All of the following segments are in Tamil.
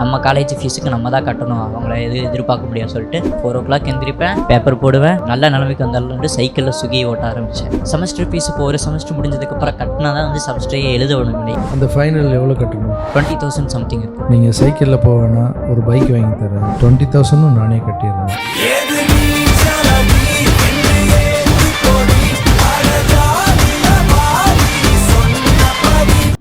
நம்ம காலேஜ் ஃபீஸுக்கு நம்ம தான் கட்டணும், அவங்கள எதிர்பார்க்க முடியாது சொல்லிட்டு 4 o'clock எந்திரிப்பேன், பேப்பர் போடுவேன், நல்ல நிலைமைக்கு வந்தாலும் சைக்கிளில் சுகி ஓட்ட ஆரம்பித்தேன். செமஸ்டர் ஃபீஸ் இப்போ ஒரு செமஸ்டர் முடிஞ்சதுக்கப்புறம் கட்டினா தான் வந்து செமஸ்டரே எழுத விட அந்த ஃபைனல் எவ்வளோ கட்டணும்? 20,000 சம்திங் இருக்கும். நீங்கள் சைக்கிளில் போவேன்னா ஒரு பைக் வாங்கி தரேன், 20,000 நானே கட்டிடுறேன்.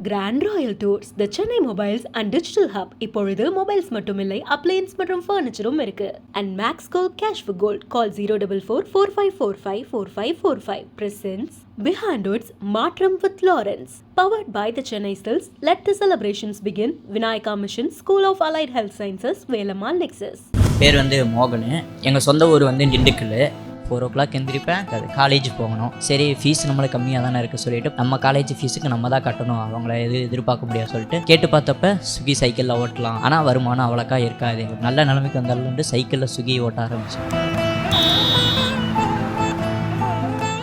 Grand Royal Tours, the Chennai Mobiles and Digital Hub. இப்பொழுது மொபைல்ஸ் மட்டுமில்லை, அப்ளையன்ஸ் மற்றும் ஃபர்னிச்சரும் இருக்கு. And Max Gold Cash for Gold. Call 044-4545-4545. Presents Behind Woods Matram with Lawrence. Powered by the Chennai Silks. Let the celebrations begin. Vinayaka Mission, School of Allied Health Sciences, Velamal Nexus. பேர் வந்து மோகன். எங்கள் சொந்த ஊர் வந்து திண்டுக்கல். 4 o'clock எந்திரிப்பேன், காலேஜ் போகணும். சரி, ஃபீஸ் நம்மளுக்கு கம்மியாக தானே இருக்குது சொல்லிட்டு நம்ம காலேஜ் ஃபீஸுக்கு நம்ம தான் கட்டணும், அவங்கள எதிர்பார்க்க முடியாது சொல்லிட்டு கேட்டு பார்த்தப்ப சுகி சைக்கிளில் ஓட்டலாம், ஆனால் வருமானம் அவ்வளோக்கா இருக்காது, நல்ல நிலைமைக்கு வந்தாலும் சைக்கிளில் சுகி ஓட்ட ஆரம்பித்தேன்.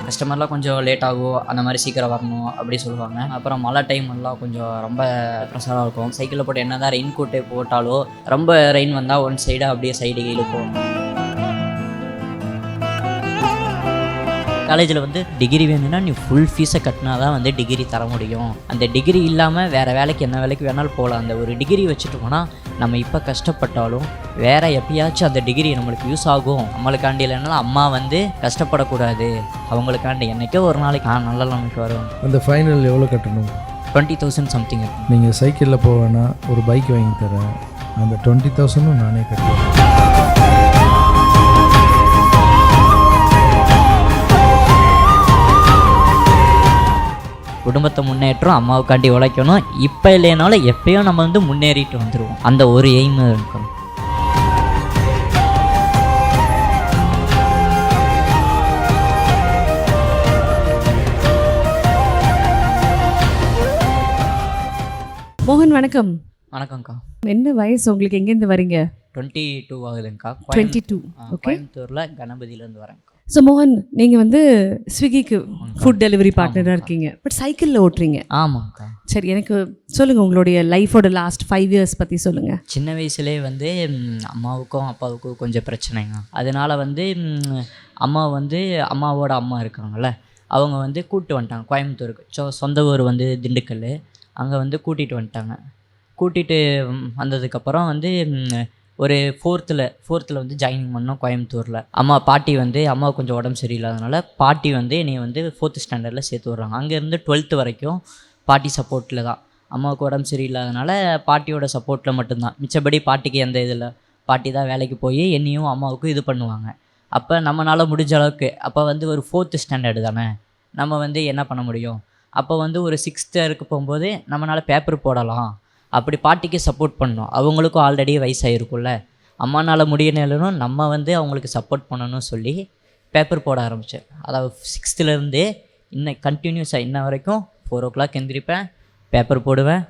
கஸ்டமர்லாம் கொஞ்சம் லேட் ஆகும், அந்த மாதிரி சீக்கிரம் வரணும் அப்படி சொல்லுவாங்க. அப்புறம் மழை டைம் எல்லாம் கொஞ்சம் ரொம்ப ப்ரெஷராக இருக்கும். சைக்கிளில் போட்டு என்ன தான் ரெயின் கோட்டை போட்டாலோ ரொம்ப ரெயின் வந்தால் ஒன் சைடாக அப்படியே சைடு இழுக்கும். காலேஜில் வந்து டிகிரி வேணும்னா நீ ஃபுல் ஃபீஸை கட்டினா தான் வந்து டிகிரி தர முடியும். அந்த டிகிரி இல்லாமல் வேறு வேலைக்கு என்ன வேலைக்கு வேணாலும் போகலாம். அந்த ஒரு டிகிரி வச்சுட்டு போனால் நம்ம இப்போ கஷ்டப்பட்டாலும் வேறு எப்பயாச்சும் அந்த டிகிரி நம்மளுக்கு யூஸ் ஆகும். நம்மளுக்காண்டி இல்லைனாலும் அம்மா வந்து கஷ்டப்படக்கூடாது, அவங்களுக்காண்டி என்றைக்கோ ஒரு நாளைக்கு நல்ல நிலைமைக்கு வரும். அந்த ஃபைனல் எவ்வளோ கட்டணும்? 20,000 சம்திங் இருக்கும். நீங்கள் சைக்கிளில் போவேன்னா ஒரு பைக் வாங்கி தரேன், அந்த 20,000 நானே கட்டுறேன். குடும்பத்தை முன்னேற்றம், அம்மாவுக்காண்டி உழைக்கணும். இப்போ இல்லைனாலும் எப்பயும் நம்ம வந்து முன்னேறிட்டு வந்துடுவோம். அந்த ஒரு எய்ம் இருக்கணும். மோகன் வணக்கம். வணக்கம்க்கா. என்ன வயசு உங்களுக்கு? எங்கேருந்து வரீங்க? 22 ஆகுதுங்கக்கா. 22. ஓகே. கோயம்புத்தூரில் கணபதியிலேருந்து வரேங்க்கா. ஸோ மோகன், நீங்கள் வந்து ஸ்விக்கிக்கு ஃபுட் டெலிவரி பார்ட்னராக இருக்கீங்க, பட் சைக்கிளில் ஓட்டுறீங்க. ஆமாங்க்கா. சரி, எனக்கு சொல்லுங்கள் உங்களுடைய லைஃபோட லாஸ்ட் 5 years பற்றி சொல்லுங்கள். சின்ன வயசுலேயே வந்து அம்மாவுக்கும் அப்பாவுக்கும் கொஞ்சம் பிரச்சனைங்க. அதனால் வந்து அம்மா வந்து அம்மாவோட அம்மா இருக்காங்கள்ல, அவங்க வந்து கூப்பிட்டு வந்துட்டாங்க கோயம்புத்தூருக்கு. சொந்த ஊர் வந்து திண்டுக்கல். அங்கே வந்து கூட்டிகிட்டு வந்துட்டாங்க. கூட்டிகிட்டு வந்ததுக்கப்புறம் வந்து ஒரு ஃபோர்த்தில் வந்து ஜாயினிங் பண்ணோம் கோயம்புத்தூரில். பாட்டி வந்து அம்மாவுக்கு கொஞ்சம் உடம்பு சரியில்லாதனால பாட்டி வந்து என்னை வந்து 4th ஸ்டாண்டர்டில் சேர்த்து விட்றாங்க. அங்கேருந்து 12th வரைக்கும் பாட்டி சப்போர்ட்டில் தான். அம்மாவுக்கு உடம்பு சரியில்லாதனால பாட்டியோட சப்போர்ட்டில் மட்டும்தான். மிச்சபடி பாட்டிக்கு எந்த இதில் பாட்டி தான் வேலைக்கு போய் என்னையும் அம்மாவுக்கும் இது பண்ணுவாங்க. அப்போ நம்மளால் முடிஞ்ச அளவுக்கு, அப்போ வந்து ஒரு 4th ஸ்டாண்டர்டு தானே, நம்ம வந்து என்ன பண்ண முடியும். அப்போ வந்து ஒரு 6th போகும்போது நம்மளால் பேப்பர் போடலாம், அப்படி பாட்டிக்கு சப்போர்ட் பண்ணணும். அவங்களுக்கும் ஆல்ரெடி வயசாகிருக்கும்ல, அம்மானால் முடியணும், நம்ம வந்து அவங்களுக்கு சப்போர்ட் பண்ணணும்னு சொல்லி பேப்பர் போட ஆரம்பித்தேன். அதாவது 6th இன்னும் கண்டினியூஸாக இன்ன வரைக்கும் 4 o'clock எந்திரிப்பேன், பேப்பர் போடுவேன்.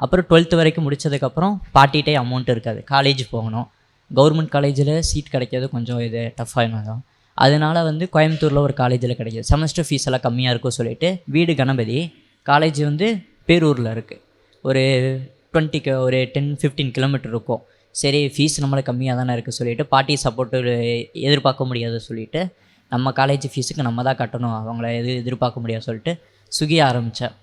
அப்புறம் 12th வரைக்கும் முடித்ததுக்கப்புறம் பாட்டிகிட்டே அமௌண்ட் இருக்காது, காலேஜ் போகணும். கவர்மெண்ட் காலேஜில் சீட் கிடைக்கிறது கொஞ்சம் இது டஃப்பாக. அதனால் வந்து கோயம்புத்தூரில் ஒரு காலேஜில் கிடைக்கிது. செமஸ்டர் ஃபீஸ் எல்லாம் கம்மியாக இருக்கும் சொல்லிவிட்டு வீடு கணபதி, காலேஜ் வந்து பேரூரில் இருக்குது. ஒரு 10-15 கிலோமீட்டர் இருக்கும். சரி, ஃபீஸ் நம்மளுக்கு கம்மியாக தானே இருக்குது சொல்லிவிட்டு பாட்டி சப்போர்ட்டு எதிர்பார்க்க முடியாது சொல்லிவிட்டு நம்ம காலேஜ் ஃபீஸுக்கு நம்ம தான் கட்டணும், அவங்கள எதிர்பார்க்க முடியாது சொல்லிட்டு சுகி ஆரம்பித்தேன்.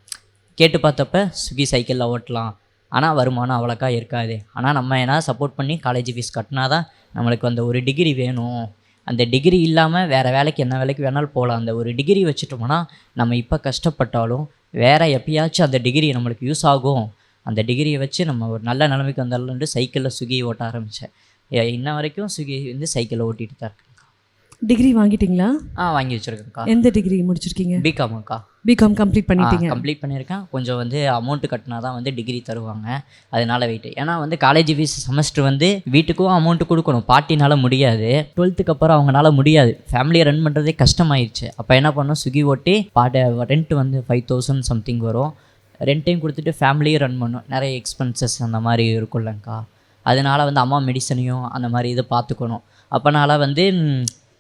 கேட்டு பார்த்தப்ப சுகி சைக்கிளில் ஓட்டலாம், ஆனால் வருமானம் அவ்வளோக்கா இருக்காது, ஆனால் நம்ம என்ன சப்போர்ட் பண்ணி காலேஜ் ஃபீஸ் கட்டினா தான் நம்மளுக்கு அந்த ஒரு டிகிரி வேணும். அந்த டிகிரி இல்லாமல் வேறு வேலைக்கு என்ன வேலைக்கு வேணாலும் போகலாம். அந்த ஒரு டிகிரி வச்சுட்டோம்னா நம்ம இப்போ கஷ்டப்பட்டாலும் வேறு எப்பயாச்சும் அந்த டிகிரி நம்மளுக்கு யூஸ் ஆகும். அந்த டிகிரியை வச்சு நம்ம ஒரு நல்ல நிலைமைக்கு வந்தாலும் சைக்கிளில் சுகி ஓட்ட ஆரம்பித்தேன். இன்ன வரைக்கும் சுகி வந்து சைக்கிளில் ஓட்டிகிட்டு தான் இருக்கேன்க்கா. டிகிரி வாங்கிட்டீங்களா? வாங்கி வச்சுருக்கேன்க்கா. எந்த டிகிரி முடிச்சிருக்கீங்க? பிகாம்க்கா. பிகாம் கம்ப்ளீட் பண்ணிட்டீங்க? கம்ப்ளீட் பண்ணியிருக்கேன். கொஞ்சம் வந்து அமௌண்ட்டு கட்டினா தான் வந்து டிகிரி தருவாங்க, அதனால் வெயிட்டு. ஏன்னா வந்து காலேஜ் ஃபீஸ் செமஸ்டர் வந்து வீட்டுக்கும் அமௌண்ட்டு கொடுக்கணும், பாட்டினால் முடியாது. 12th அப்புறம் அவங்களால முடியாது, ஃபேமிலியை ரன் பண்ணுறதே கஷ்டமாயிடுச்சு. அப்போ என்ன பண்ணோம், சுகி ஓட்டி ரெண்ட் வந்து 5,000 சம்திங் வரும். ரெண்ட்டையும் கொடுத்துட்டு ஃபேமிலியும் ரன் பண்ணும். நிறைய எக்ஸ்பென்சஸ் அந்த மாதிரி இருக்கும்லங்க்கா. அதனால் வந்து அம்மா மெடிசனையும் அந்த மாதிரி இதை பார்த்துக்கணும். அப்போனால வந்து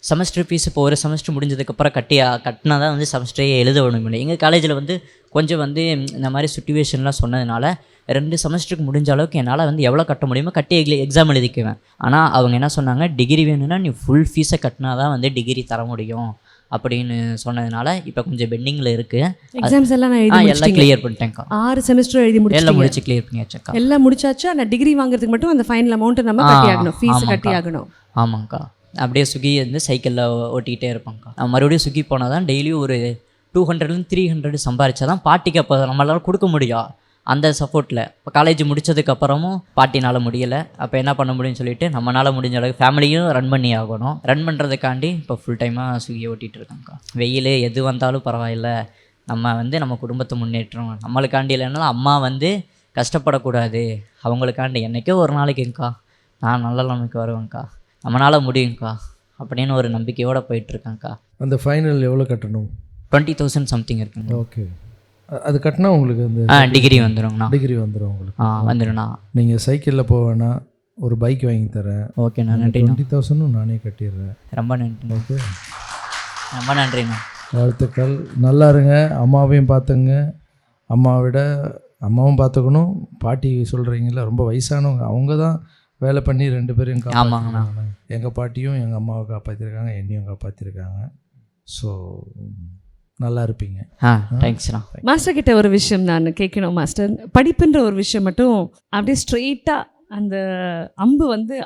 செமஸ்டர் ஃபீஸ் இப்போ ஒரு செமஸ்டர் முடிஞ்சதுக்கப்புறம் கட்டினா தான் வந்து செமஸ்டரே எழுத விட எங்கள் காலேஜில் வந்து கொஞ்சம் வந்து இந்த மாதிரி சுச்சுவேஷன்லாம் சொன்னதுனால 2 செமஸ்டருக்கு முடிஞ்ச அளவுக்கு என்னால் வந்து எவ்வளோ கட்ட முடியுமோ கட்டி எக்ஸாம் எழுதிக்குவேன். ஆனால் அவங்க என்ன சொன்னாங்க, டிகிரி வேணும்னா நீ ஃபுல் ஃபீஸை கட்டினா தான் வந்து டிகிரி தர முடியும் அப்படின்னு சொன்னதுனால இப்போ கொஞ்சம் பெண்டிங்கில் இருக்குது. எக்ஸாம்ஸ் எல்லாம் நான் எழுதி எல்லாம் முடிச்சிட்டீங்க. கிளியர் பண்ணிட்டேன்க்கா. 6 செமஸ்டர் எழுதி எல்லாம் முடிச்சிட்டீங்க. முடிச்சு கிளியர் பண்ணியாச்சக்கா. எல்லாம் முடிச்சாச்சு. ஆனால் டிகிரி வாங்குறதுக்கு மட்டும் அந்த ஃபைனல் அமௌண்ட்டை நம்ம கட்டி ஆகணும், ஃபீஸ் கட்டி ஆகணும். ஆமாங்க்கா. அப்படியே ஸ்விக்கி வந்து சைக்கிளில் ஓட்டிக்கிட்டே இருப்பாங்க்கா. நான் மறுபடியும் ஸ்விக்கி போனால் தான் டெய்லியும் ஒரு 200 300 சம்பாரிச்சா தான் பாட்டிக்கு அப்போ நம்மளால கொடுக்க முடியும். அந்த சப்போர்ட்டில் இப்போ காலேஜ் முடித்ததுக்கப்புறமும் பாட்டினால் முடியலை. அப்போ என்ன பண்ண முடியும்னு சொல்லிட்டு நம்மளால் முடிஞ்ச அளவுக்கு ஃபேமிலியும் ரன் பண்ணி ஆகணும். ரன் பண்ணுறதுக்காண்டி இப்போ ஃபுல் டைமாக ஸ்விக்கி ஓட்டிகிட்டு இருக்காங்க்கா. வெயில் எது வந்தாலும் பரவாயில்ல, நம்ம வந்து நம்ம குடும்பத்தை முன்னேற்றம் நம்மளுக்காண்டி இல்லைனாலும் அம்மா வந்து கஷ்டப்படக்கூடாது, அவங்களுக்காண்டி என்றைக்கோ ஒரு நாளைக்குங்க்கா நான் நல்ல நிலைமைக்கு வருவேங்க்கா, நம்மளால் முடியுங்க்கா அப்படின்னு ஒரு நம்பிக்கையோடு போயிட்டுருக்கேங்க்கா. அந்த ஃபைனல் எவ்வளோ கட்டணும்? 20,000 சம்திங் இருக்குங்க. ஓகே, அது கட்டினா உங்களுக்கு அந்த டிகிரி வந்துடுங்கண்ணா. டிகிரி வந்துடும் உங்களுக்கு. வந்துடுண்ணா. நீங்கள் சைக்கிளில் போவேன்னா ஒரு பைக் வாங்கி தரேன். ஓகேண்ணா, நன்றி. 20,000 நானே கட்டிடுறேன். ரொம்ப நன்றி. ஓகே, ரொம்ப நன்றிண்ணா. வாழ்த்துக்கள். நல்லா இருங்க. அம்மாவையும் பார்த்துங்க. அம்மாவும் பார்த்துக்கணும். பாட்டி சொல்கிறீங்களா, ரொம்ப வயசானவங்க, அவங்க தான் வேலை பண்ணி 2 பேரையும் காப்பாற்றிருக்காங்க. எங்கள் பாட்டியும் எங்கள் அம்மாவை காப்பாற்றிருக்காங்க, என்னையும் காப்பாற்றிருக்காங்க. ஸோ நல்லா இருப்பீங்க. தேங்க்ஸ்ண்ணா. மாஸ்டர் கிட்ட ஒரு விஷயம் நான் கேட்கணும் மாஸ்டர். படிப்புன்ற ஒரு விஷயம் மட்டும் அப்படியே ஸ்ட்ரெயிட்டாக அந்த அம்பு வந்து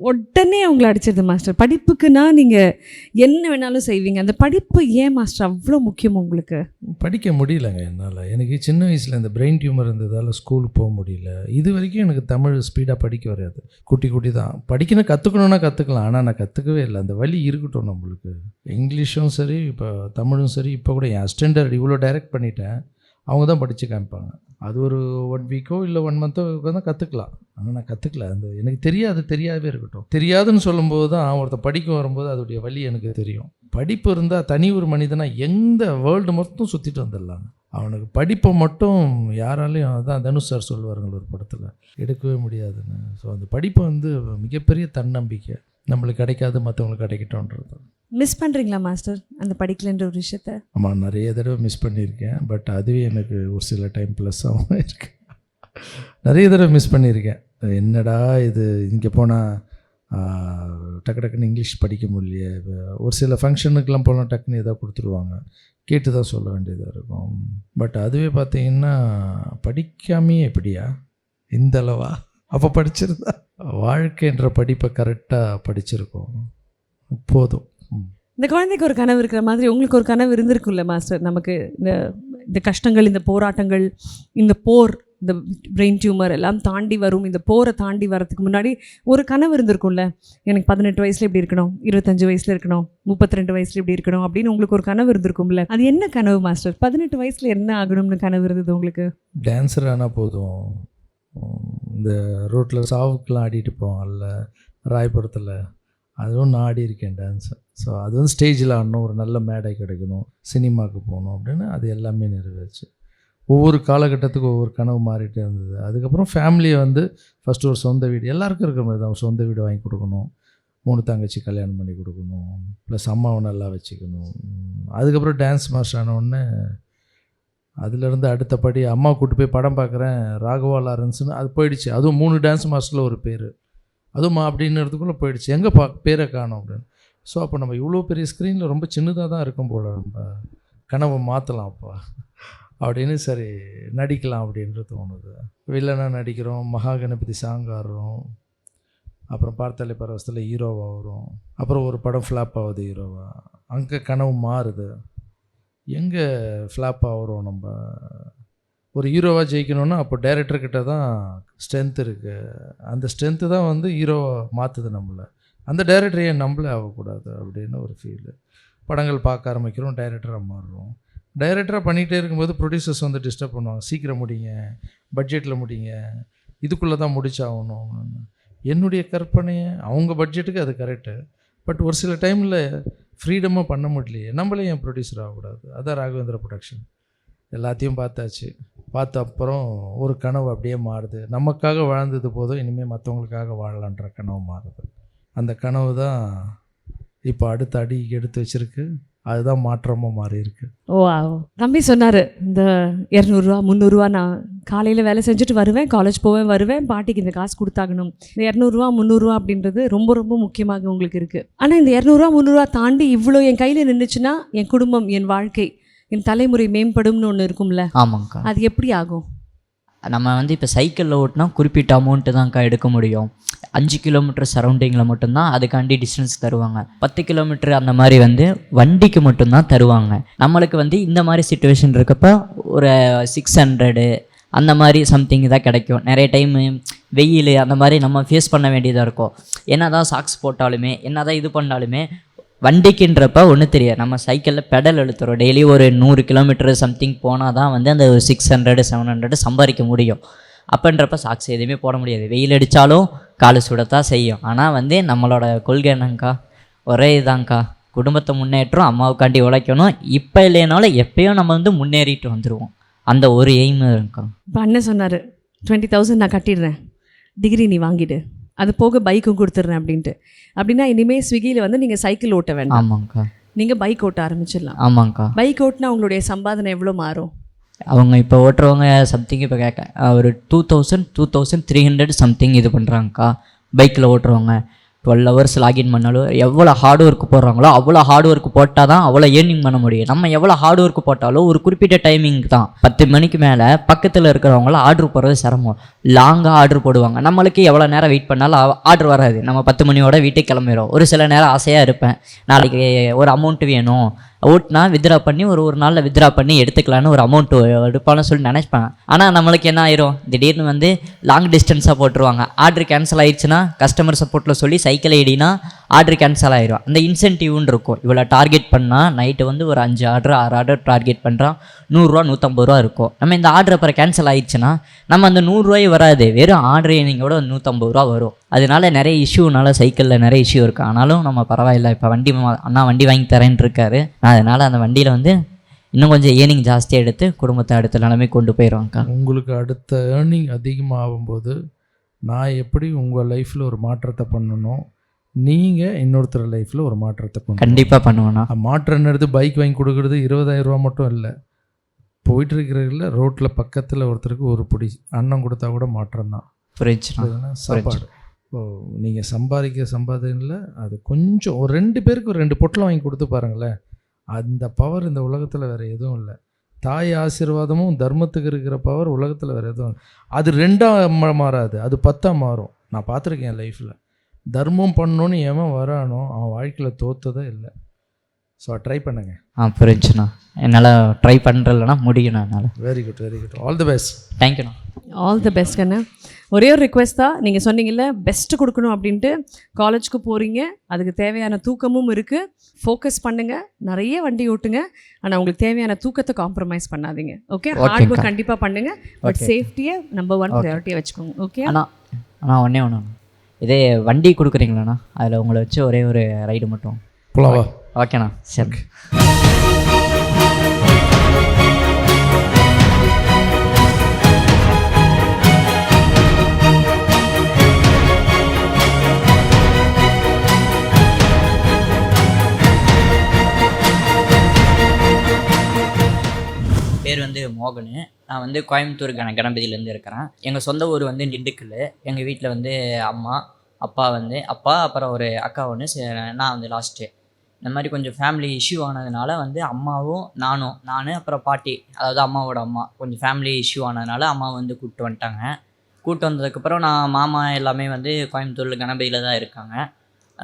உடனே அவங்கள அடிச்சிருது மாஸ்டர். படிப்புக்குன்னா நீங்கள் என்ன வேணாலும் செய்வீங்க. அந்த படிப்பு ஏன் மாஸ்டர் அவ்வளோ முக்கியம் உங்களுக்கு? படிக்க முடியலங்க என்னால். எனக்கு சின்ன வயசில் இந்த பிரெயின் டியூமர் இருந்ததால் ஸ்கூலுக்கு போக முடியல. இது வரைக்கும் எனக்கு தமிழ் ஸ்பீடாக படிக்க வராது. குட்டி தான் படிக்கணும். கற்றுக்கணுன்னா கற்றுக்கலாம், ஆனால் நான் கற்றுக்கவே இல்லை. அந்த வழி இருக்கட்டும் நம்மளுக்கு. இங்கிலீஷும் சரி, இப்போ தமிழும் சரி. இப்போ கூட என் அசிஸ்டண்ட் இவ்வளோ டைரக்ட் பண்ணிட்டேன், அவங்க தான் படித்து காமிப்பாங்க. அது ஒரு 1 வீக்கோ இல்லை 1 மந்த்தோ தான் கற்றுக்கலாம். ஆனால் நான் கற்றுக்கல. அந்த எனக்கு தெரியாதவே இருக்கட்டும். தெரியாதுன்னு சொல்லும்போது தான் ஒருத்தர் படிக்க வரும்போது அதோடைய வழி எனக்கு தெரியும். படிப்பு இருந்தால் தனி ஒரு மனிதனாக எந்த வேர்ல்டு மொத்தம் சுற்றிட்டு வந்துடலாங்க. அவனுக்கு படிப்பை மட்டும் யாராலையும், அதான் தனுஷ் சார் சொல்லுவாருங்க ஒரு படத்தில், எடுக்கவே முடியாதுன்னு. ஸோ அந்த படிப்பை வந்து மிகப்பெரிய தன்னம்பிக்கை. நம்மளுக்கு கிடைக்காது, மற்றவங்களுக்கு கிடைக்கட்டும்ன்றது. மிஸ் பண்ணுறீங்களா மாஸ்டர் அந்த படிக்கலன்ற ஒரு விஷயத்த? ஆமாம், நிறைய தடவை மிஸ் பண்ணியிருக்கேன். பட் அதுவே எனக்கு ஒரு சில டைம் ப்ளஸ்ஸாகவும் இருக்கு. நிறைய தடவை மிஸ் பண்ணியிருக்கேன். என்னடா இது, இங்கே போனால் டக்குன்னு இங்கிலீஷ் படிக்க முடியலையே. ஒரு சில ஃபங்க்ஷனுக்கெலாம் போனால் டக்குன்னு எதாவது கொடுத்துருவாங்க, கேட்டு தான் சொல்ல வேண்டியதாக இருக்கும். பட் அதுவே பார்த்திங்கன்னா படிக்காமையே எப்படியா இந்த அளவா, அப்போ படிச்சிருந்தா வாழ்க்கைன்ற படிப்பை கரெக்டாக படிச்சிருக்கோம், போதும். இந்த குழந்தைக்கு ஒரு கனவு இருக்கிற மாதிரி உங்களுக்கு ஒரு கனவு இருந்திருக்குல்ல மாஸ்டர்? நமக்கு இந்த கஷ்டங்கள், இந்த போராட்டங்கள், இந்த போர், இந்த பிரெயின் டியூமர் எல்லாம் தாண்டி வரும். இந்த போரை தாண்டி வரதுக்கு முன்னாடி ஒரு கனவு இருந்திருக்கும்ல, எனக்கு 18 வயசில் இப்படி இருக்கணும், 25 வயசில் இருக்கணும், 32 வயசில் இப்படி இருக்கணும் அப்படின்னு உங்களுக்கு ஒரு கனவு இருந்திருக்கும்ல. அது என்ன கனவு மாஸ்டர்? 18 வயசில் என்ன ஆகணும்னு கனவு இருந்தது உங்களுக்கு? டான்ஸர் ஆனால் போதும். இந்த ரோட்டில் சாவுக்கெலாம் ஆடிட்டு போவாங்கல்ல ராயபுரத்தில், அதுவும் நான் ஆடி இருக்கேன் டான்ஸு. ஸோ அது வந்து ஸ்டேஜில் ஆடணும், ஒரு நல்ல மேடை கிடைக்கணும், சினிமாவுக்கு போகணும் அப்படின்னு அது எல்லாமே நிறைவேச்சு. ஒவ்வொரு காலகட்டத்துக்கும் ஒவ்வொரு கனவு மாறிட்டே இருந்தது. அதுக்கப்புறம் ஃபேமிலியை வந்து ஃபஸ்ட்டு ஒரு சொந்த வீடு, எல்லாருக்கும் இருக்கிற மாதிரி தான், ஒரு சொந்த வீடு வாங்கி கொடுக்கணும், 3 தங்கச்சி கல்யாணம் பண்ணி கொடுக்கணும், ப்ளஸ் அம்மாவை நல்லா வச்சுக்கணும். அதுக்கப்புறம் டான்ஸ் மாஸ்டர் ஆனவுடனே அதுலேருந்து அடுத்தபடி அம்மா கூப்பிட்டு போய் படம் பார்க்குறேன், ராகவா லாரன்ஸ்னு அது போயிடுச்சு. அதுவும் 3 டான்ஸ் மாஸ்டரில் ஒரு பேர், அதுவும் அப்படின்றதுக்குள்ளே போயிடுச்சு. எங்கே பேரை காணும் அப்படின்னு. ஸோ அப்போ நம்ம இவ்வளோ பெரிய ஸ்க்ரீனில் ரொம்ப சின்னதாக தான் இருக்கும் போல், நம்ம கனவை மாற்றலாம் அப்போ அப்படின்னு, சரி நடிக்கலாம் அப்படின்றது தோணுது. வில்லனாக நடிக்கிறோம், மகாகணபதி சாங் ஆடுறோம், அப்புறம் பார்த்தாலே பரவசத்தில் ஹீரோவாக வரும், அப்புறம் ஒரு படம் ஃப்ளாப் ஆகுது ஹீரோவாக, அங்கே கனவு மாறுது. எங்கே ஃப்ளாப் ஆகிறோம் நம்ம? ஒரு ஹீரோவாக ஜெயிக்கணுன்னா அப்போ டைரக்டர்கிட்ட தான் ஸ்ட்ரென்த் இருக்குது. அந்த ஸ்ட்ரென்த்து தான் வந்து ஹீரோவை மாற்றுது நம்மளை. அந்த டைரக்டர் ஏன் நம்மளே ஆகக்கூடாது அப்படின்னு ஒரு ஃபீலு. படங்கள் பார்க்க ஆரம்பிக்கிறோம், டைரக்டராக மாறுறோம். டைரக்டராக பண்ணிகிட்டே இருக்கும்போது ப்ரொடியூசர்ஸ் வந்து டிஸ்டர்ப் பண்ணுவாங்க, சீக்கிரம் முடிங்க, பட்ஜெட்டில் முடிங்க, இதுக்குள்ளே தான் முடிச்சாகணும். என்னுடைய கற்பனையை அவங்க பட்ஜெட்டுக்கு அது கரெக்டு, பட் ஒரு சில டைமில் ஃப்ரீடமாக பண்ண முடியலையே, நம்மளே ஏன் ப்ரொடியூசர் ஆகக்கூடாது? அதான் ராகவேந்திர ப்ரொடக்ஷன். எல்லாத்தையும் பார்த்தாச்சு. பார்த்த அப்புறம் ஒரு கனவு அப்படியே மாறுது. நமக்காக வாழ்ந்தது போதும், இனிமேல் மற்றவங்களுக்காக வாழலான்ற கனவு மாறுது. அந்த கனவு தான் இப்போ அடுத்த அடி எடுத்து வச்சிருக்கு. அதுதான் மாற்றமாக மாறி இருக்கு. ஓ தம்பி சொன்னார், இந்த 200 300 நான் காலையில் வேலை செஞ்சுட்டு வருவேன், காலேஜ் போவேன் வருவேன், பாட்டிக்கு இந்த காசு கொடுத்தாகணும். இந்த 200 300 அப்படின்றது ரொம்ப ரொம்ப முக்கியமாக உங்களுக்கு இருக்குது. ஆனால் இந்த 200 300 தாண்டி இவ்வளோ என் கையில் நின்றுச்சுன்னா என் குடும்பம், என் வாழ்க்கை, என் தலைமுறை மேம்படும்னு ஒன்று இருக்கும்ல. ஆமாங்க்கா. அது எப்படி ஆகும்? நம்ம வந்து இப்போ சைக்கிளில் ஓட்டினா குறிப்பிட்ட அமௌண்ட்டு தான்க்கா எடுக்க முடியும். 5 கிலோமீட்டர் சரௌண்டிங்கில் மட்டும்தான் அதுக்காண்டி டிஸ்டன்ஸ் தருவாங்க. 10 கிலோமீட்டர் அந்த மாதிரி வந்து வண்டிக்கு மட்டும்தான் தருவாங்க. நம்மளுக்கு வந்து இந்த மாதிரி சுச்சுவேஷன் இருக்கப்போ ஒரு 600 அந்த மாதிரி சம்திங் தான் கிடைக்கும். நிறைய டைமு வெயில் அந்த மாதிரி நம்ம ஃபேஸ் பண்ண வேண்டியதாக இருக்கும். என்ன தான் சாக்ஸ் போட்டாலுமே, என்ன தான் இது பண்ணாலுமே வண்டிக்குன்றப்ப ஒன்றும் தெரியாது. நம்ம சைக்கிளில் பெடல் எழுத்துறோம். டெய்லி ஒரு 100 கிலோமீட்டர் சம்திங் போனால் தான் வந்து அந்த 600 700 சம்பாதிக்க முடியும். அப்போன்றப்ப சாக்ஸ் எதுவுமே போட முடியாது. வெயில் அடித்தாலும் காலு சுடத்தான் செய்யும். ஆனால் வந்து நம்மளோட கொள்கை என்னங்க்கா, ஒரே இதாங்க்கா, குடும்பத்தை முன்னேற்றம், அம்மாவுக்காண்டி உழைக்கணும். இப்போ இல்லைனாலும் எப்பயும் நம்ம வந்து முன்னேறிட்டு வந்துடுவோம். அந்த ஒரு எய்ம் இருக்கா. இப்போ அண்ணன் சொன்னார் 20,000 நான் கட்டிடுறேன், டிகிரி நீ வாங்கிடு, அது போக பைக்கும் கொடுத்துட்றேன் அப்படின்ட்டு. அப்படின்னா இனிமேல் ஸ்விக்கியில் வந்து நீங்கள் சைக்கிள் ஓட்ட வேண்டாம். ஆமாங்க்கா. நீங்கள் பைக் ஓட்ட ஆரம்பிச்சிடலாம். ஆமாங்க்கா. பைக் ஓட்டினா உங்களுடைய சம்பாதனை எவ்வளோ மாறும்? அவங்க இப்போ ஓட்டுறவங்க சம்திங் இப்போ கேட்க ஒரு 2300 சம்திங் இது பண்ணுறாங்கக்கா. பைக்கில் ஓட்டுறவங்க 12 hours லாகின் பண்ணாலும் எவ்வளோ ஹார்ட் ஒர்க் போடுறாங்களோ அவ்வளோ ஹார்ட் ஒர்க் போட்டால் தான் அவ்வளோ ஏர்னிங் பண்ண முடியும். நம்ம எவ்வளோ ஹார்ட் ஒர்க் போட்டாலும் ஒரு குறிப்பிட்ட டைமிங் தான். 10 மணிக்கு மேலே பக்கத்தில் இருக்கிறவங்களாம் ஆர்டர் போடுறது சிரமம். லாங்காக ஆர்டர் போடுவாங்க. நம்மளுக்கு எவ்வளோ நேரம் வெயிட் பண்ணாலும் ஆர்டர் வராது. நம்ம 10 மணியோட வீட்டுக்கு கிளம்பிடும். ஒரு சில நேரம் ஆசையாக இருப்பேன், நாளைக்கு ஒரு அமௌண்ட் வேணும், ஓட்டுனா வித்ரா பண்ணி ஒரு நாளில் வித்ரா பண்ணி எடுத்துக்கலான்னு ஒரு அமௌண்ட் எடுப்பான்னு சொல்லி நினச்சிப்பேன். ஆனால் நம்மளுக்கு என்ன ஆயிரும், திடீர்னு வந்து லாங் டிஸ்டன்ஸாக போட்டுருவாங்க. ஆர்டர் கேன்சல் ஆயிடுச்சுன்னா கஸ்டமர் சப்போர்ட்டில் சொல்லி சைக்கிள் ஐடினா ஆர்டர் கேன்சல் ஆயிரும். அந்த இன்சென்டிவ்னு இருக்கும். இவ்வளோ டார்கெட் பண்ணால் நைட்டு வந்து ஒரு 5 ஆர்டர் 6 ஆர்டர் டார்கெட் பண்ணுறான், 100 150 ரூபா இருக்கும். நம்ம இந்த ஆர்டர் அப்புறம் கேன்சல் ஆயிடுச்சுன்னா நம்ம அந்த 100 ரூபாய் வராது, வெறும் ஆர்டர் எண்ணிங்கோட 150 ரூபா வரும். அதனால நிறைய இஷ்யூனால சைக்கிளில் நிறைய இஷ்யூ இருக்குது. ஆனாலும் நம்ம பரவாயில்ல, இப்போ அண்ணா வண்டி வாங்கி தரேன்னு இருக்காரு. அதனால் அந்த வண்டியில் வந்து இன்னும் கொஞ்சம் ஏர்னிங் ஜாஸ்தியாக எடுத்து குடும்பத்தை அடுத்த நிலைமை கொண்டு போயிடுவாங்க்கா. உங்களுக்கு அடுத்த ஏர்னிங் அதிகமாகும்போது நான் எப்படி உங்கள் லைஃப்பில் ஒரு மாற்றத்தை பண்ணணும், நீங்கள் இன்னொருத்தர் லைஃப்பில் ஒரு மாற்றத்தை பண்ணணும். கண்டிப்பாக பண்ணுவேண்ணா. மாற்றம்ன்றது பைக் வாங்கி கொடுக்குறது 20,000 ரூபா மட்டும் இல்லை. போயிட்டுருக்கிறதுல ரோட்டில் பக்கத்தில் ஒருத்தருக்கு ஒரு பிடி அன்னம் கொடுத்தா கூட மாற்றம் தான். புரிஞ்சுண்ணா. சாப்பாடு நீங்கள் சம்பாதிக்கல அது கொஞ்சம் ஒரு 2 பேருக்கு ஒரு 2 பொட்டலம் வாங்கி கொடுத்து பாருங்களேன். அந்த பவர் இந்த உலகத்தில் வேறு எதுவும் இல்லை. தாய் ஆசீர்வாதமும் தர்மத்துக்கு இருக்கிற பவர் உலகத்தில் வேறு எதுவும் இல்லை. அது 2ஆக மாறாது, அது 10ஆக மாறும். நான் பார்த்துருக்கேன் என் லைஃப்பில். தர்மம் பண்ணணுன்னு எவன் வரானோ அவன் வாழ்க்கையில் தோற்றதே இல்லை. ஸோ ட்ரை பண்ணுங்க. புரிஞ்சுண்ணா. என்னால் ட்ரை பண்ணுறதுலனா முடியும்ண்ணா என்னால். Very good very good. All the best. தேங்க்யூண்ணா. ஆல் தி பெஸ்ட் கண்ணா. ஒரே ஒரு ரிக்வெஸ்ட் தான், நீங்கள் சொன்னீங்கல்ல பெஸ்ட்டு கொடுக்கணும் அப்படின்ட்டு. காலேஜுக்கு போகிறீங்க, அதுக்கு தேவையான தூக்கமும் இருக்குது. ஃபோக்கஸ் பண்ணுங்கள், நிறைய வண்டி ஓட்டுங்க. ஆனால் உங்களுக்கு தேவையான தூக்கத்தை காம்ப்ரமைஸ் பண்ணாதீங்க. ஓகே, ஹார்ட் ஒர்க் கண்டிப்பாக பண்ணுங்கள். பட் சேஃப்டியை நம்பர் 1 ப்ரையாரிட்டியாக வச்சுக்கோங்க. ஓகே அண்ணா ஒன்று இதே வண்டி கொடுக்குறீங்களாண்ணா, அதில் உங்களை வச்சு ஒரே ஒரு ரைடு மட்டும் போலாவா? ஓகேண்ணா. சரி. பேர் வந்து மோகன். நான் வந்து கோயம்புத்தூர் கணபதியிலேருந்து இருக்கிறேன். எங்கள் சொந்த ஊர் வந்து திண்டுக்கல். எங்கள் வீட்டில் வந்து அம்மா அப்பா அப்புறம் ஒரு அக்கா ஒன்று, நான் வந்து லாஸ்ட்டு. இந்த மாதிரி கொஞ்சம் ஃபேமிலி இஷ்யூ ஆனதுனால வந்து அம்மாவும் நான் அப்புறம் பாட்டி, அதாவது அம்மாவோட அம்மா, கொஞ்சம் ஃபேமிலி இஷ்யூ ஆனதுனால அம்மா வந்து கூப்பிட்டு வந்துட்டாங்க. கூப்பிட்டு வந்ததுக்கப்புறம் நான் மாமா எல்லாமே வந்து கோயம்புத்தூரில் கணபதியில் தான் இருக்காங்க.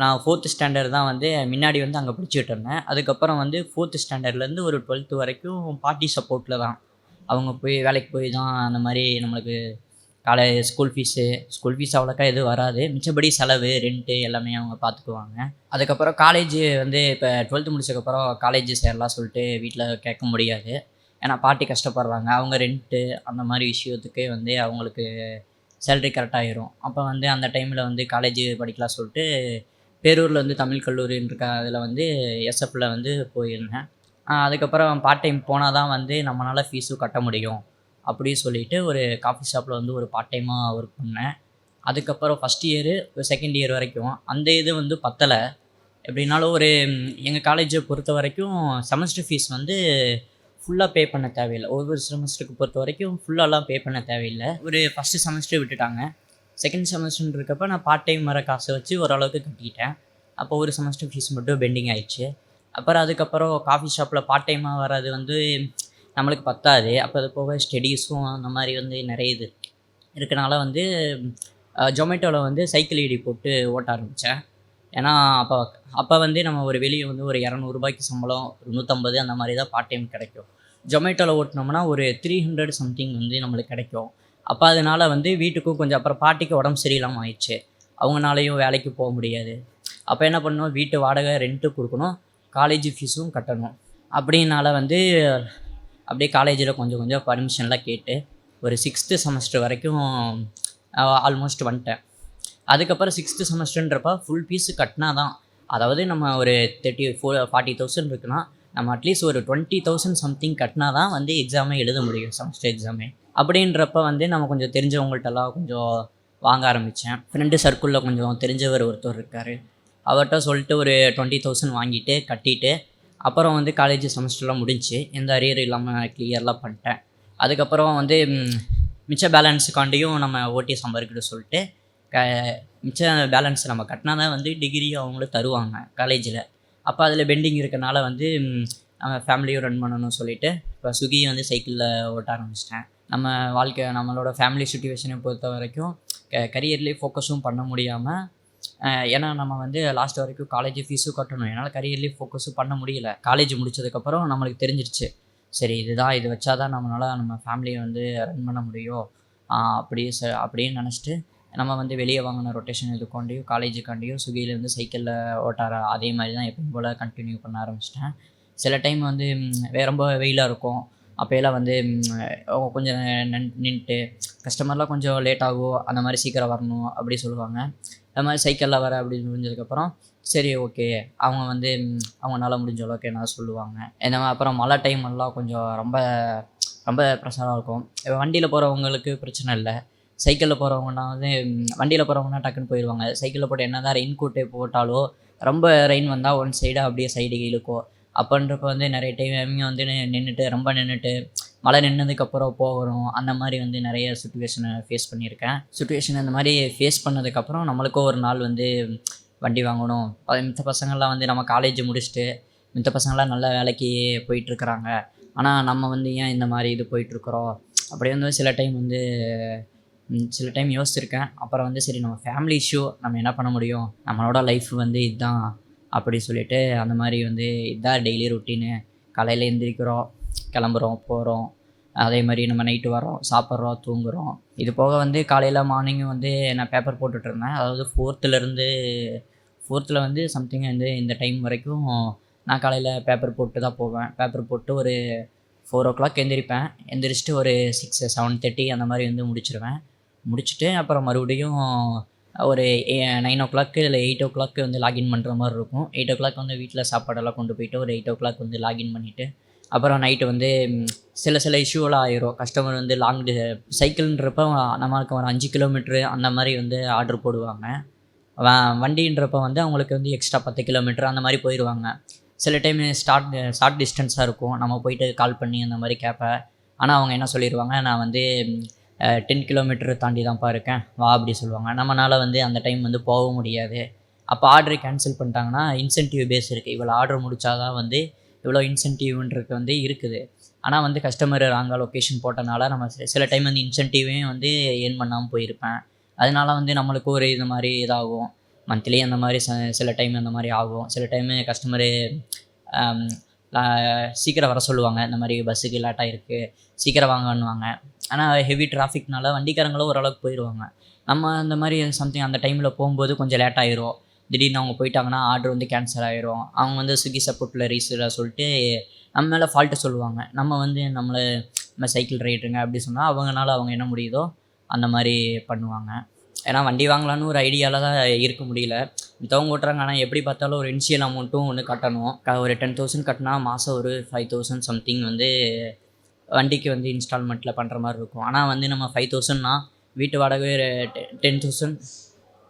நான் 4th ஸ்டாண்டர்ட் தான் வந்து முன்னாடி வந்து அங்கே படிச்சுட்டு இருந்தேன். அதுக்கப்புறம் வந்து 4th ஸ்டாண்டர்ட்லேருந்து ஒரு 12th வரைக்கும் பாட்டி சப்போர்ட்டில் தான். அவங்க போய் வேலைக்கு போய் தான் அந்த மாதிரி நம்மளுக்கு ஸ்கூல் ஃபீஸ் அவ்வளோக்கா எதுவும் வராது. மிச்சபடி செலவு, ரெண்ட்டு எல்லாமே அவங்க பார்த்துக்குவாங்க. அதுக்கப்புறம் காலேஜ் வந்து இப்போ 12th முடிச்சதுக்கப்புறம் காலேஜ் சேரலாம் சொல்லிட்டு வீட்டில் கேட்க முடியாது. ஏன்னா பாட்டி கஷ்டப்படுறாங்க. அவங்க ரெண்ட்டு அந்த மாதிரி விஷயத்துக்கு வந்து அவங்களுக்கு சேலரி கரெக்டாகிடும். அப்போ வந்து அந்த டைமில் வந்து காலேஜ் படிக்கலாம் சொல்லிட்டு பேரூரில் வந்து தமிழ் கல்லூரின்னு இருக்க அதில் வந்து எஸ்எஃப்பில் வந்து போயிருந்தேன். அதுக்கப்புறம் பார்ட் டைம் போனால் தான் வந்து நம்மளால் ஃபீஸும் கட்ட முடியும் அப்படின்னு சொல்லிட்டு ஒரு காஃபி ஷாப்பில் வந்து ஒரு பார்ட் டைமாக ஒர்க் பண்ணேன். அதுக்கப்புறம் ஃபஸ்ட் இயரு செகண்ட் இயர் வரைக்கும் அந்த இது வந்து பத்தலை. எப்படின்னாலும் ஒரு எங்கள் காலேஜை பொறுத்த வரைக்கும் செமஸ்டர் ஃபீஸ் வந்து ஃபுல்லாக பே பண்ண தேவையில்லை. ஒவ்வொரு செமஸ்டருக்கு பொறுத்த வரைக்கும் ஃபுல்லாலாம் பே பண்ண தேவையில்லை. ஒரு ஃபஸ்ட்டு செமஸ்டர் விட்டுட்டாங்க. செகண்ட் செமஸ்டர்னு இருக்கப்போ நான் பார்ட் டைம் வர காசை வச்சு ஓரளவுக்கு கட்டிக்கிட்டேன். அப்போ ஒரு செமஸ்டர் ஃபீஸ் மட்டும் பெண்டிங் ஆயிடுச்சு. அப்புறம் அதுக்கப்புறம் காஃபி ஷாப்பில் பார்ட் டைமாக வர்றது வந்து நம்மளுக்கு பத்தாது. அப்போ அது போக ஸ்டடீஸும் அந்த மாதிரி வந்து நிறைய இது இருக்கனால வந்து ஜொமேட்டோவில் வந்து சைக்கிள் ஐடி போட்டு ஓட்ட ஆரம்பித்தேன். ஏன்னா அப்போ வந்து நம்ம ஒரு வெளியே வந்து ஒரு 200 ரூபாய்க்கு சம்பளம், ஒரு 150 அந்த மாதிரி தான் பார்ட் டைம் கிடைக்கும். ஜொமேட்டோவில் ஓட்டினோம்னா ஒரு 300 சம்திங் வந்து நம்மளுக்கு கிடைக்கும். அப்போ அதனால் வந்து வீட்டுக்கும் கொஞ்சம், அப்புறம் பாட்டிக்கு உடம்பு சரியில்லாமல் ஆயிடுச்சு. அவங்களாலையும் வேலைக்கு போக முடியாது. அப்போ என்ன பண்ணணும், வீட்டு வாடகை ரெண்ட்டு கொடுக்கணும், காலேஜ் ஃபீஸும் கட்டணும். அப்படின்னால வந்து அப்படியே காலேஜில் கொஞ்சம் கொஞ்சம் பர்மிஷன்லாம் கேட்டு ஒரு 6th செமஸ்டர் வரைக்கும் ஆல்மோஸ்ட் வந்துட்டேன். அதுக்கப்புறம் 6th செமஸ்டர்ன்றப்ப ஃபுல் ஃபீஸு கட்டினா தான், அதாவது நம்ம ஒரு 40,000 இருக்குன்னா நம்ம அட்லீஸ்ட் ஒரு 20,000 சம்திங் கட்டினா தான் வந்து எக்ஸாமே எழுத முடியும், செமஸ்டர் எக்ஸாமே. அப்படின்றப்ப வந்து நம்ம கொஞ்சம் தெரிஞ்சவங்கள்ட்டெல்லாம் கொஞ்சம் வாங்க ஆரம்பித்தேன். ஃப்ரெண்டு சர்க்கிளில் கொஞ்சம் தெரிஞ்சவர் ஒருத்தர் இருக்கார். அவர்கிட்ட சொல்லிட்டு ஒரு 20,000 வாங்கிட்டு கட்டிட்டு அப்புறம் வந்து காலேஜ் செமஸ்டர்லாம் முடிஞ்சு எந்த அரியர் இல்லாமல் கிளியர்லாம் பண்ணிட்டேன். அதுக்கப்புறம் வந்து மிச்ச பேலன்ஸுக்காண்டியும் நம்ம ஓட்டி சம்பாதிக்கிட்டு சொல்லிட்டு மிச்ச பேலன்ஸ் நம்ம கட்டினா தான் வந்து டிகிரி அவங்களும் தருவாங்க காலேஜில். அப்போ அதில் பெண்டிங் இருக்கனால வந்து நம்ம ஃபேமிலியும் ரன் பண்ணணும்னு சொல்லிவிட்டு இப்போ ஸ்விக்கியை வந்து சைக்கிளில் ஓட்ட ஆரம்பிச்சிட்டேன். நம்ம வாழ்க்கை, நம்மளோட ஃபேமிலி சுச்சுவேஷனை பொறுத்த வரைக்கும் கரியர்லேயே ஃபோக்கஸும் பண்ண முடியாமல், ஏன்னா நம்ம வந்து லாஸ்ட் வரைக்கும் காலேஜ் ஃபீஸும் கட்டணும், என்னால் கரியர்லேயே ஃபோக்கஸும் பண்ண முடியல. காலேஜ் முடித்ததுக்கப்புறம் நம்மளுக்கு தெரிஞ்சிருச்சு, சரி இதுதான், இது வச்சா தான் நம்மளால் நம்ம ஃபேமிலியை வந்து ரன் பண்ண முடியும் அப்படின்னு நினச்சிட்டு நம்ம வந்து வெளியே வாங்கின ரொட்டேஷன் இதுக்காண்டியும் காலேஜுக்காண்டியும் ஸ்விக்கியிலேருந்து சைக்கிளில் ஓட்டார அதே மாதிரி தான் எப்பயும் போல் கண்டினியூ பண்ண ஆரம்பிச்சிட்டேன். சில டைம் வந்து ரொம்ப வெயிலாக இருக்கும், அப்போயெல்லாம் வந்து கொஞ்சம் நின்றுட்டு கஸ்டமர்லாம் கொஞ்சம் லேட் ஆகும், அந்த மாதிரி சீக்கிரம் வரணும் அப்படி சொல்லுவாங்க. அது மாதிரி சைக்கிளில் வர அப்படி முடிஞ்சதுக்கப்புறம் சரி ஓகே, அவங்க வந்து அவங்களால முடிஞ்ச அளவுக்கு என்ன சொல்லுவாங்க. இந்த மாதிரி அப்புறம் மழை டைமெல்லாம் கொஞ்சம் ரொம்ப ரொம்ப ப்ரெஷராக இருக்கும். வண்டியில் போகிறவங்களுக்கு பிரச்சனை இல்லை, சைக்கிளில் போகிறவங்கன்னா வந்து வண்டியில் போகிறவங்கன்னா டக்குன்னு போயிடுவாங்க. சைக்கிளில் போட்டு என்ன தான் ரெயின் கோட்டே போட்டாலோ ரொம்ப ரெயின் வந்தால் ஒன் சைடாக அப்படியே சைடு இழுக்கும். அப்படின்றப்ப வந்து நிறைய டைம் வந்து நின்றுட்டு மழை நின்னதுக்கப்புறம் போகணும், அந்த மாதிரி வந்து நிறைய சுச்சுவேஷனை ஃபேஸ் பண்ணியிருக்கேன். சுச்சுவேஷன் இந்த மாதிரி ஃபேஸ் பண்ணதுக்கப்புறம் நம்மளுக்கும் ஒரு நாள் வந்து வண்டி வாங்கணும். மித்த பசங்கள்லாம் வந்து நம்ம காலேஜ் முடிச்சுட்டு மித்த பசங்கள்லாம் நல்ல வேலைக்கு போயிட்டுருக்குறாங்க, ஆனால் நம்ம வந்து ஏன் இந்த மாதிரி இது போயிட்டுருக்குறோம் அப்படி வந்து சில டைம் யோசிச்சிருக்கேன். அப்புறம் வந்து சரி, நம்ம ஃபேமிலி இஷ்யூ, நம்ம என்ன பண்ண முடியும், நம்மளோட லைஃப் வந்து இதுதான் அப்படி சொல்லிவிட்டு அந்த மாதிரி வந்து இதுதான் டெய்லி ரொட்டீனு. காலையில் எழுந்திரிக்கிறோம், கிளம்புறோம், போகிறோம், அதே மாதிரி நம்ம நைட்டு வரோம், சாப்பிட்றோம், தூங்குகிறோம். இது போக வந்து காலையில் மார்னிங்கும் வந்து நான் பேப்பர் போட்டுட்ருந்தேன். அதாவது 4th வந்து சம்திங் வந்து இந்த டைம் வரைக்கும் நான் காலையில் பேப்பர் போட்டு தான் போவேன். பேப்பர் போட்டு ஒரு 4 o'clock எந்திரிச்சிட்டு ஒரு 7:30 அந்த மாதிரி வந்து முடிச்சுட்டு அப்புறம் மறுபடியும் ஒரு 9 o'clock இல்லை 8 o'clock வந்து லாகின் பண்ணுற மாதிரி இருக்கும். 8 o'clock வந்து வீட்டில் சாப்பாடெல்லாம் கொண்டு போயிட்டு ஒரு 8 o'clock வந்து லாகின் பண்ணிவிட்டு அப்புறம் நைட்டு வந்து சில இஷ்யூவெல்லாம் ஆயிரும். கஸ்டமர் வந்து சைக்கிள்ன்றப்ப நம்மளுக்கு ஒரு 5 கிலோமீட்ரு அந்த மாதிரி வந்து ஆர்டர் போடுவாங்க. வண்டின்றப்ப வந்து அவங்களுக்கு வந்து எக்ஸ்ட்ரா 10 கிலோமீட்டர் அந்த மாதிரி போயிடுவாங்க. சில டைம் ஷார்ட் டிஸ்டன்ஸாக இருக்கும், நம்ம போயிட்டு கால் பண்ணி அந்த மாதிரி கேட்பேன். ஆனால் அவங்க என்ன சொல்லிடுவாங்க, நான் வந்து 10 கிலோமீட்டர் தாண்டி தான்ப்பா இருக்கேன் வா அப்படி சொல்லுவாங்க. நம்மளால் வந்து அந்த டைம் வந்து போக முடியாது. அப்போ ஆர்டரை கேன்சல் பண்ணிட்டாங்கன்னா இன்சென்டிவ் பேஸ் இருக்குது, இவ்வளோ ஆர்டர் முடித்தாதான் வந்து இவ்வளோ இன்சென்டிவ்ன்றது வந்து இருக்குது. ஆனால் வந்து கஸ்டமர் ராங்காக லொக்கேஷன் போட்டனால நம்ம சில டைம் வந்து இன்சென்டிவையும் வந்து ஏர்ன் பண்ணாமல் போயிருப்பேன். அதனால வந்து நம்மளுக்கு ஒரு இது மாதிரி இதாகும், மந்த்லி அந்த மாதிரி சில டைம் அந்த மாதிரி ஆகும். சில டைமு கஸ்டமரு சீக்கிரம் வர சொல்லுவாங்க, இந்த மாதிரி பஸ்ஸுக்கு லேட்டாக இருக்குது சீக்கிரம் வாங்கன்னுவாங்க. ஆனால் ஹெவி டிராஃபிக்னால வண்டிக்காரங்களும் ஓரளவுக்கு போயிடுவாங்க. நம்ம அந்த மாதிரி சம்திங் அந்த டைமில் போகும்போது கொஞ்சம் லேட் ஆகிரும். திடீர்னு அவங்க போயிட்டாங்கன்னா ஆர்டர் வந்து கேன்சல் ஆகிரும். அவங்க வந்து ஸ்விக்கி சப்போர்ட்டில் ரீசெலாக சொல்லிட்டு நம்ம மேலே ஃபால்ட்டு சொல்லுவாங்க. நம்ம வந்து நம்ம சைக்கிள் ரைடுங்க அப்படி சொன்னால் அவங்க என்ன முடியுதோ அந்த மாதிரி பண்ணுவாங்க. ஏன்னா வண்டி வாங்கலான்னு ஒரு ஐடியாவில் தான் இருக்க முடியல. மித்தவங்க ஓட்டுறாங்க, ஆனால் எப்படி பார்த்தாலும் ஒரு இனிஷியல் அமௌண்ட்டும் ஒன்று கட்டணும். ஒரு 10,000 கட்டினா மாதம் ஒரு 5,000 சம்திங் வந்து வண்டிக்கு வந்து இன்ஸ்டால்மெண்ட்டில் பண்ணுற மாதிரி இருக்கும். ஆனால் வந்து நம்ம 5,000னா வீட்டு வாடகை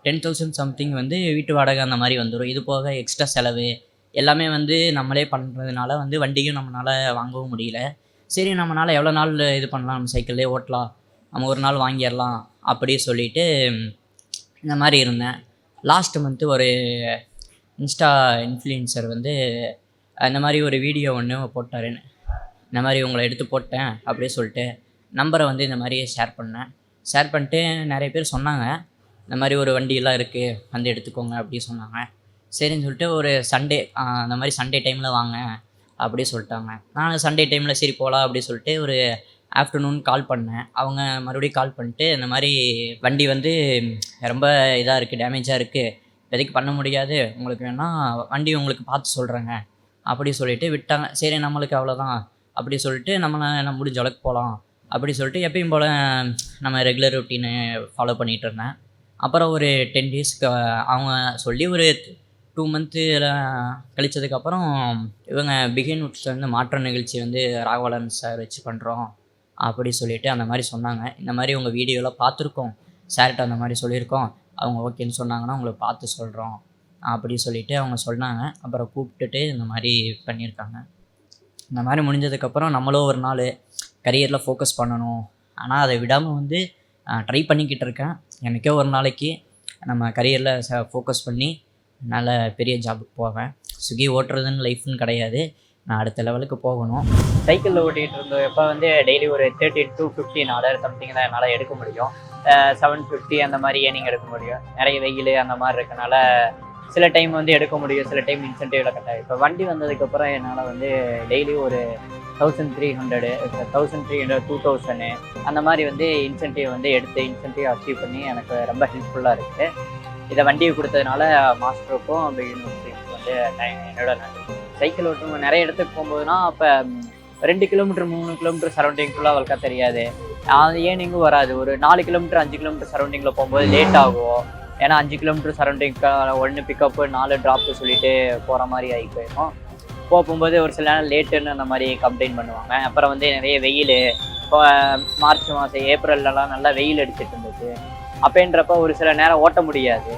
10,000 சம்திங் வந்து வீட்டு வாடகை அந்த மாதிரி வந்துடும். இது போக எக்ஸ்ட்ரா செலவு எல்லாமே வந்து நம்மளே பண்ணுறதுனால வந்து வண்டியும் நம்மளால் வாங்கவும் முடியல. சரி நம்மளால் எவ்வளோ நாள் இது பண்ணலாம், நம்ம சைக்கிள்லேயே ஓட்டலாம், நம்ம ஒரு நாள் வாங்கிடலாம் அப்படி சொல்லிட்டு இந்த மாதிரி இருந்தேன். லாஸ்ட் மந்த்து ஒரு இன்ஸ்டா இன்ஃப்ளூயன்சர் வந்து இந்த மாதிரி ஒரு வீடியோ ஒன்று போட்டார். இந்த மாதிரி உங்களை எடுத்து போட்டேன் அப்படியே சொல்லிட்டு நம்பரை வந்து இந்த மாதிரி ஷேர் பண்ணிட்டு நிறைய பேர் சொன்னாங்க, இந்த மாதிரி ஒரு வண்டியெல்லாம் இருக்குது வந்து எடுத்துக்கோங்க அப்படி சொன்னாங்க. சரின்னு சொல்லிட்டு ஒரு சண்டே அந்த மாதிரி சண்டே டைமில் வாங்க அப்படி சொல்லிட்டாங்க. நான் சண்டே டைமில் சரி போகலாம் அப்படி சொல்லிட்டு ஒரு ஆஃப்டர்நூன் கால் பண்ணேன். அவங்க மறுபடியும் கால் பண்ணிட்டு இந்த மாதிரி வண்டி வந்து ரொம்ப இதாக இருக்குது, டேமேஜாக இருக்குது, இப்போதைக்கு பண்ண முடியாது, உங்களுக்கு வேணால் வண்டி உங்களுக்கு பார்த்து சொல்கிறேங்க அப்படி சொல்லிட்டு விட்டாங்க. சரி நம்மளுக்கு அவ்வளோதான் அப்படி சொல்லிட்டு நம்ம முடிஞ்ச அளவுக்கு போகலாம் அப்படி சொல்லிட்டு எப்பயும் போல் நம்ம ரெகுலர் ரொட்டீனை ஃபாலோ பண்ணிகிட்டு இருந்தேன். அப்புறம் ஒரு 10 டேஸ்க்கு அவங்க சொல்லி ஒரு 2 மந்த்து கழிச்சதுக்கப்புறம் இவங்க பிகின் உட்ஸில் வந்து மாற்ற நிகழ்ச்சி வந்து ராகவலன் சார் வச்சு பண்ணுறோம் அப்படி சொல்லிட்டு அந்த மாதிரி சொன்னாங்க. இந்த மாதிரி உங்கள் வீடியோவில் பார்த்துருக்கோம், சார்கிட்ட அந்த மாதிரி சொல்லியிருக்கோம், அவங்க ஓகேன்னு சொன்னாங்கன்னா உங்களை பார்த்து சொல்கிறோம் அப்படி சொல்லிவிட்டு அவங்க சொன்னாங்க. அப்புறம் கூப்பிட்டுட்டு இந்த மாதிரி பண்ணியிருக்காங்க. இந்த மாதிரி முடிஞ்சதுக்கப்புறம் நம்மளும் ஒரு நாள் கரியரில் ஃபோக்கஸ் பண்ணணும், ஆனால் அதை விடாமல் வந்து ட்ரை பண்ணிக்கிட்டு இருக்கேன். எனக்கே ஒரு நாளைக்கு நம்ம கரியரில் ஃபோக்கஸ் பண்ணி நல்ல பெரிய ஜாபுக்கு போவேன். ஸ்விக்கி ஓட்டுறதுன்னு லைஃப்னு கிடையாது, நான் அடுத்த லெவலுக்கு போகணும். சைக்கிளில் ஓட்டிகிட்டு இருந்தப்போ வந்து டெய்லி ஒரு 13 to 15 ஆர்டர் சம்திங் தான் என்னால் எடுக்க முடியும். 750 அந்த மாதிரி ஏர்னிங் எடுக்க முடியும். நிறைய வெயில் அந்த மாதிரி இருக்கனால சில டைம் வந்து எடுக்க முடியும், சில டைம் இன்சென்டிவில் கட்டாயம். இப்போ வண்டி வந்ததுக்கப்புறம் என்னால் வந்து டெய்லி ஒரு 1300, 1300, 2000 அந்த மாதிரி வந்து இன்சென்டிவ் வந்து எடுத்து இன்சென்டிவ் அச்சீவ் பண்ணி எனக்கு ரொம்ப ஹெல்ப்ஃபுல்லாக இருக்குது. இதை வண்டியை கொடுத்ததுனால மாஸ்டருக்கும் யூனிவர்சிட்டிக்கு வந்து என்னோட நன்றி. சைக்கிள் ஓட்டும் நிறைய இடத்துக்கு போகும்போதுனா அப்போ 2 கிலோமீட்டர் 3 கிலோமீட்டர் சரௌண்டிங்குள்ளே அவளுக்கா தெரியாது, அது ஏர்னிங்கும் வராது. ஒரு 4 கிலோமீட்டர் 5 கிலோமீட்டர் சரௌண்டிங்கில் போகும்போது லேட் ஆகும். ஏன்னா 5 கிலோமீட்டர் சரௌண்டிங்க்கு 1 பிக்கப்பு 4 ட்ராப்பு சொல்லிட்டு போகிற மாதிரி ஆகி போயிடும். போகும்போது ஒரு சில நேரம் லேட்டுன்னு அந்த மாதிரி கம்ப்ளைண்ட் பண்ணுவாங்க. அப்புறம் வந்து நிறைய வெயில், இப்போ மார்ச் மாதம் ஏப்ரல்லலாம் நல்லா வெயில் அடிச்சிட்டு இருந்துச்சு. அப்போன்றப்ப ஒரு சில நேரம் ஓட்ட முடியாது,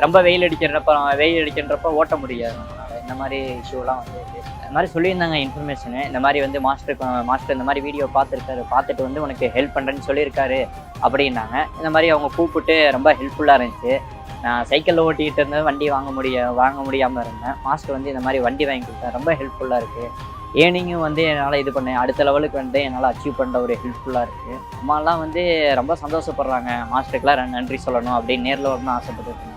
ரொம்ப வெயில் அடிக்கின்றப்ப ஓட்ட முடியாது நம்மளால். இந்த மாதிரி இஷ்யூலாம் வந்து இந்த மாதிரி சொல்லியிருந்தாங்க இன்ஃபர்மேஷனு. இந்த மாதிரி வந்து மாஸ்டர் இந்த மாதிரி வீடியோ பார்த்துட்டு வந்து உனக்கு ஹெல்ப் பண்ணுறேன்னு சொல்லியிருக்காரு அப்படின்னாங்க. இந்த மாதிரி அவங்க கூப்பிட்டு ரொம்ப ஹெல்ப்ஃபுல்லாக இருந்துச்சு. நான் சைக்கிளில் ஓட்டிகிட்டு இருந்தது வண்டி வாங்க முடியாமல் இருந்தேன். மாஸ்டர் வந்து இந்த மாதிரி வண்டி வாங்கி கொடுத்தேன், ரொம்ப ஹெல்ப்ஃபுல்லாக இருக்குது. ஏர்னிங்கும் வந்து என்னால் இது பண்ணேன், அடுத்த லெவலுக்கு வந்து என்னால் அச்சீவ் பண்ணுற ஒரு ஹெல்ப்ஃபுல்லாக இருக்குது. அம்மாலாம் வந்து ரொம்ப சந்தோஷப்படுறாங்க, மாஸ்டருக்குலாம் நன்றி சொல்லணும் அப்படின்னு நேரில் வரணும்னு ஆசைப்பட்டுருக்காங்க.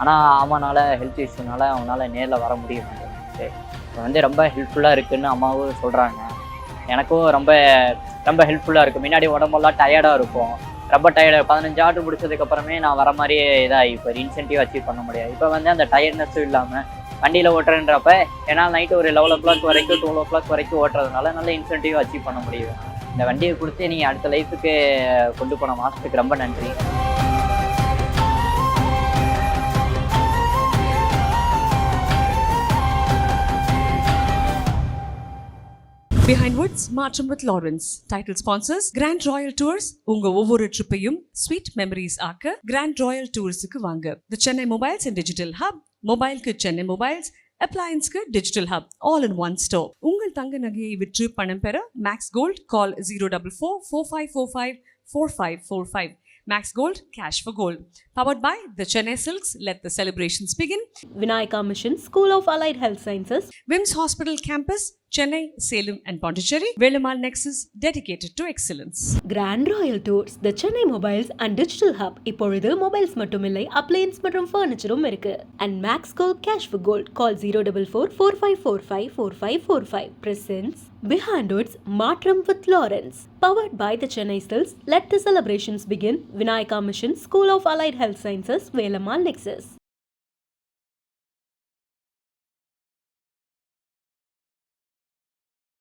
ஆனால் அம்மானால ஹெல்த் இஷ்யூனால அவங்களால நேரில் வர முடிய மாட்டேங்குது. இப்போ வந்து ரொம்ப ஹெல்ப்ஃபுல்லாக இருக்குதுன்னு அம்மாவும் சொல்கிறாங்க. எனக்கும் ரொம்ப ரொம்ப ஹெல்ப்ஃபுல்லாக இருக்குது. முன்னாடி உடம்பெல்லாம் டயர்டாக இருக்கும், ரொம்ப டயர்டாக 15 ஆர்டர் முடிச்சதுக்கப்புறமே நான் வர மாதிரியே இதாகி இப்போ இன்சென்டிவ் அச்சீவ் பண்ண முடியாது. இப்போ வந்து அந்த டயர்ட்னஸும் இல்லாமல் வண்டியில் ஓட்டுறன்றப்ப ஏன்னா நைட்டு ஒரு 11 o'clock வரைக்கும் 12 o'clock வரைக்கும் ஓட்டுறதுனால நல்ல இன்சென்டிவ் அச்சீவ் பண்ண முடியும். இந்த வண்டியை கொடுத்து நீங்கள் அடுத்த லைஃபுக்கு கொண்டு போன மாஸ்டருக்கு ரொம்ப நன்றி. Behind Woods மாற்றம் with Lawrence. Title sponsors Grand Royal Tours. உங்க ஒவ்வொரு ட்ரிப்பையும் ஸ்வீட் மெமரிஸ் ஆக்க Grand Royal Toursக்கு வாங்க. The Chennai Mobiles and Digital Hub. மொபைலுக்கு Chennai Mobiles, அப்ளையன்ஸ்க்கு Digital Hub. All in one store. உங்கள் தங்க நகையை விற்று பணம் பெற Max Gold. Call 044-4545-4545. Max Gold, cash for gold. Powered by the Chennai Silks. Let the celebrations begin. Vinayaka Mission School of Allied Health Sciences, Vims Hospital Campus, Chennai, Salem and Pondicherry. Velamal Nexus, dedicated to excellence. Grand Royal Tours, the Chennai Mobiles and Digital Hub. இப்பொழுது மொபைல்ஸ் மட்டுமில்லை, அப்ளையன்ஸ் மற்றும் ஃபர்னிச்சரும் இருக்கு. And Max Gold, cash for gold. Call 044-4545-4545. Presents Behind Woods மாற்றம் with Lawrence. Powered by the Chennai Silks. Let the celebrations begin. Vinayaka Mission School of Allied Health Sciences, Velamal Nexus.